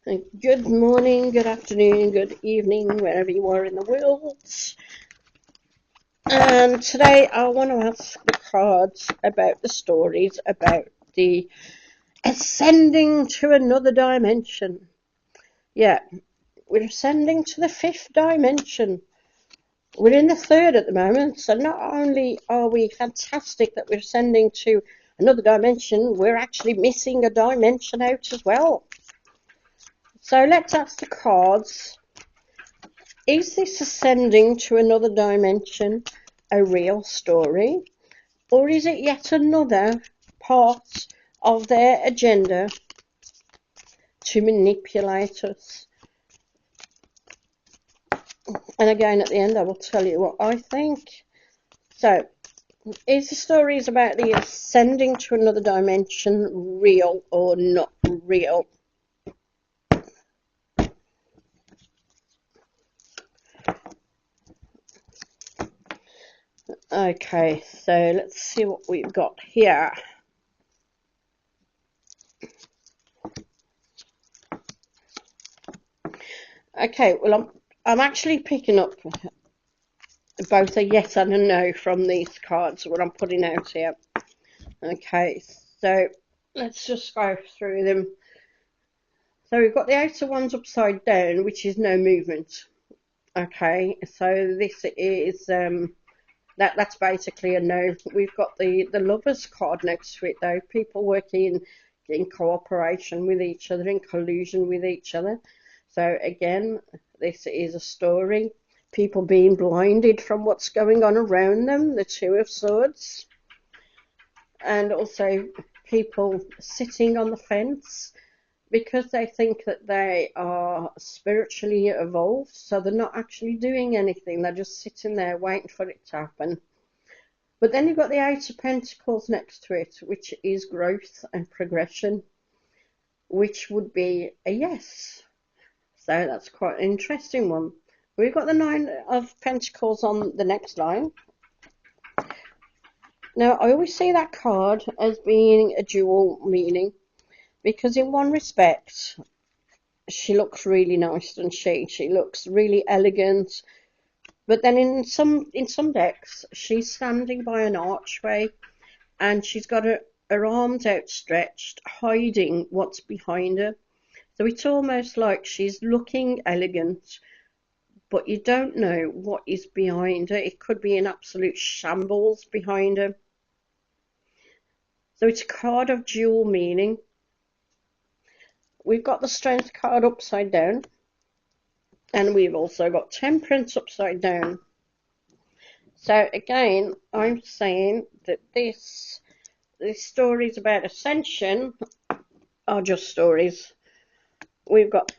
Good morning, good afternoon, good evening, wherever you are in the world. And today I want to ask the cards about the stories about the ascending to another dimension. Yeah, we're ascending to the fifth dimension. We're in the third at the moment, so not only are we fantastic that we're ascending to another dimension, we're actually missing a dimension out as well. So let's ask the cards. Is this ascending to another dimension a real story, or is it yet another part of their agenda to manipulate us? And again, at the end, I will tell you what I think. So, is the stories about the ascending to another dimension real or not real? Okay, so let's see what we've got here. Okay, well, I'm actually picking up both a yes and a no from these cards, what I'm putting out here. Okay, so let's just go through them. So we've got the outer ones upside down, which is no movement. Okay, so this is that's basically a no. We've got the lovers card next to it though. People working in cooperation with each other, in collusion with each other. So again, this is a story. People being blinded from what's going on around them, the Two of Swords. And also people sitting on the fence because they think that they are spiritually evolved, so they're not actually doing anything. They're just sitting there waiting for it to happen. But then you've got the Eight of Pentacles next to it, which is growth and progression, which would be a yes. So that's quite an interesting one. We've got the Nine of Pentacles on the next line. Now, I always see that card as being a dual meaning because in one respect, she looks really nice, doesn't she? She looks really elegant. But then in some decks, she's standing by an archway and she's got her arms outstretched, hiding what's behind her. So it's almost like she's looking elegant, but you don't know what is behind her. It could be an absolute shambles behind her. So it's a card of dual meaning. We've got the Strength card upside down, and we've also got Temperance upside down. So again, I'm saying that these stories about ascension are just stories. We've got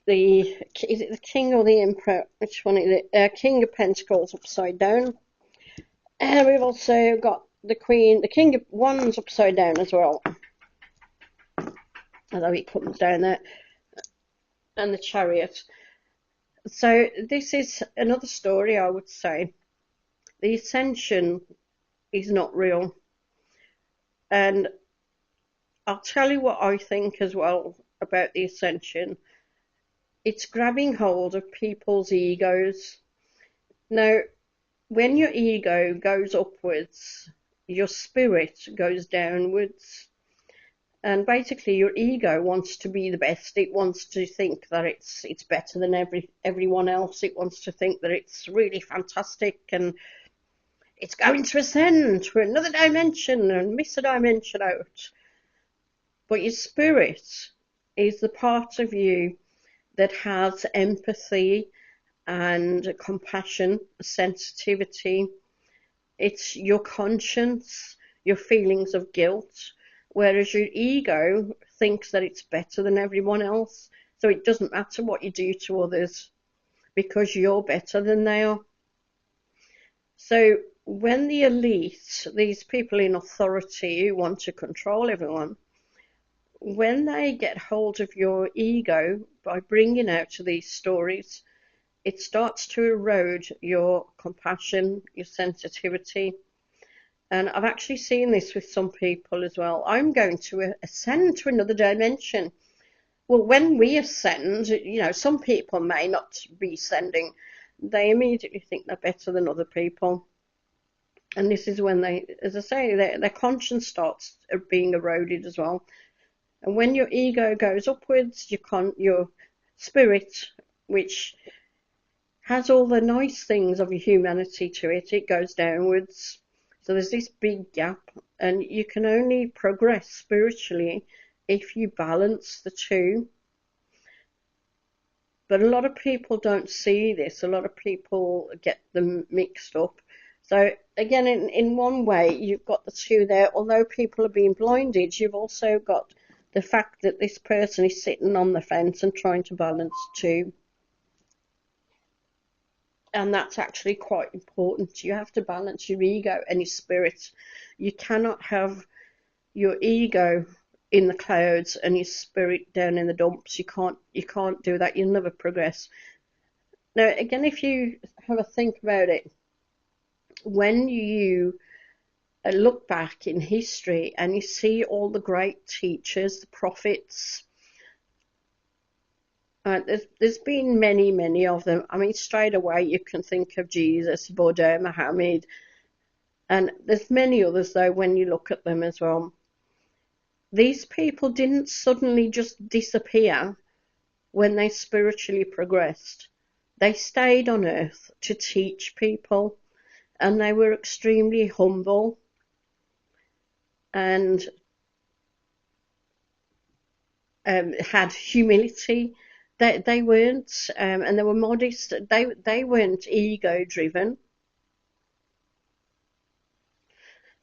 is it the King or the Emperor? Which one is it? King of Pentacles upside down. And we've also got the Queen, the King of Wands upside down as well. Although he comes down there. And the Chariot. So this is another story, I would say. The ascension is not real. And I'll tell you what I think as well about the ascension. It's grabbing hold of people's egos. Now, when your ego goes upwards, your spirit goes downwards. And basically your ego wants to be the best. It wants to think that it's better than everyone else. It wants to think that it's really fantastic and it's going to ascend to another dimension and miss a dimension out. But your spirit is the part of you that has empathy and compassion, sensitivity. It's your conscience, your feelings of guilt, whereas your ego thinks that it's better than everyone else. So it doesn't matter what you do to others because you're better than they are. So when the elite, these people in authority who want to control everyone, when they get hold of your ego by bringing out these stories, it starts to erode your compassion, your sensitivity. And I've actually seen this with some people as well. I'm going to ascend to another dimension. Well, when we ascend, some people may not be ascending. They immediately think they're better than other people. And this is when they, as I say, their conscience starts being eroded as well. And when your ego goes upwards, your spirit, which has all the nice things of humanity to it, it goes downwards. So there's this big gap, and you can only progress spiritually if you balance the two. But a lot of people don't see this. A lot of people get them mixed up. So again, in one way, you've got the two there. Although people are being blinded, you've also got the fact that this person is sitting on the fence and trying to balance two. And that's actually quite important. You have to balance your ego and your spirit. You cannot have your ego in the clouds and your spirit down in the dumps. You can't do that. You'll never progress. Now, again, if you have a think about it, when you look back in history and you see all the great teachers, the prophets, there's been many of them. I mean, straight away you can think of Jesus, Buddha, Muhammad, and there's many others though when you look at them as well. These people didn't suddenly just disappear when they spiritually progressed. They stayed on earth to teach people, and they were extremely humble and had humility. They weren't, and they were modest. They weren't ego driven.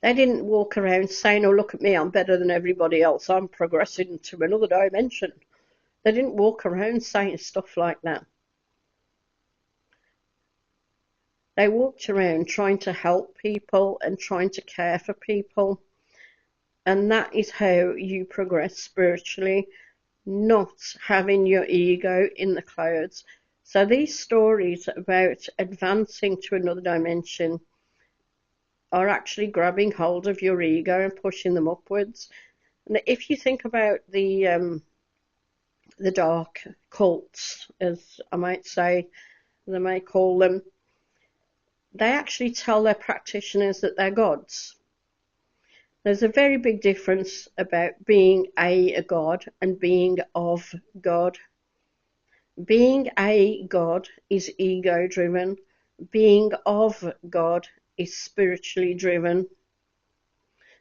They didn't walk around saying, "Oh, look at me, I'm better than everybody else. I'm progressing to another dimension." They didn't walk around saying stuff like that. They walked around trying to help people and trying to care for people. And that is how you progress spiritually, not having your ego in the clouds. So these stories about advancing to another dimension are actually grabbing hold of your ego and pushing them upwards. And if you think about the dark cults, as I might say, they may call them, they actually tell their practitioners that they're gods. There's a very big difference about being a god and being of God. Being a god is ego driven. Being of God is spiritually driven.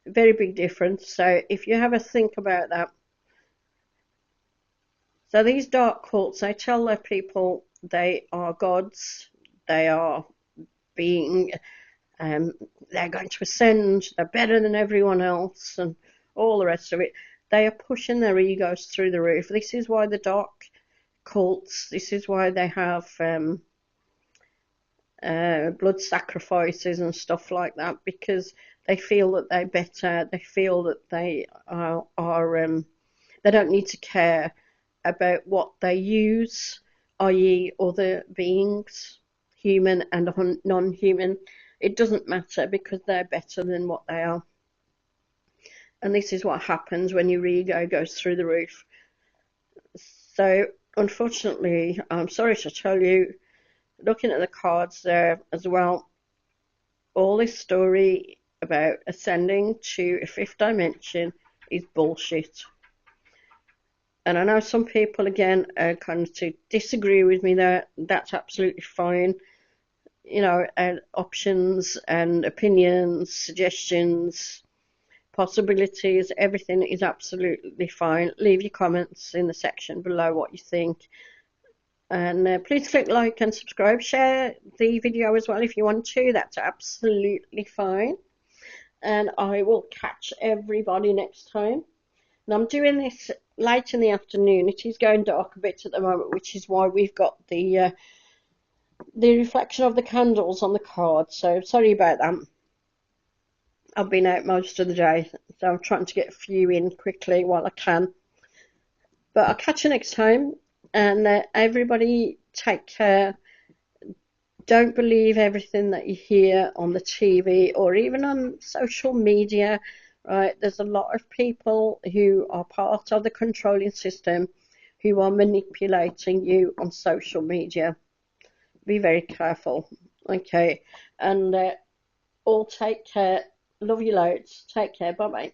Very big difference. So if you have a think about that. So these dark cults, they tell their people they are gods, they are being, they're going to ascend, they're better than everyone else, and all the rest of it. They are pushing their egos through the roof. This is why the dark cults, this is why they have blood sacrifices and stuff like that, because they feel that they're better, they feel that they they don't need to care about what they use, i.e. other beings, human and non-human. It doesn't matter because they're better than what they are. And this is what happens when your ego goes through the roof. So unfortunately, I'm sorry to tell you, looking at the cards there as well, all this story about ascending to a fifth dimension is bullshit. And I know some people, again, are kind of disagree with me there. That's absolutely fine. Options and opinions, suggestions, possibilities, everything is absolutely fine. Leave your comments in the section below what you think. And please click like and subscribe. Share the video as well if you want to. That's absolutely fine. And I will catch everybody next time. And I'm doing this late in the afternoon. It is going dark a bit at the moment, which is why we've got the reflection of the candles on the card. So sorry about that. I've been out most of the day, so I'm trying to get a few in quickly while I can. But I'll catch you next time. And everybody take care. Don't believe everything that you hear on the TV or even on social media. Right, there's a lot of people who are part of the controlling system who are manipulating you on social media. Be very careful. Okay, and all take care. Love you loads. Take care. Bye bye.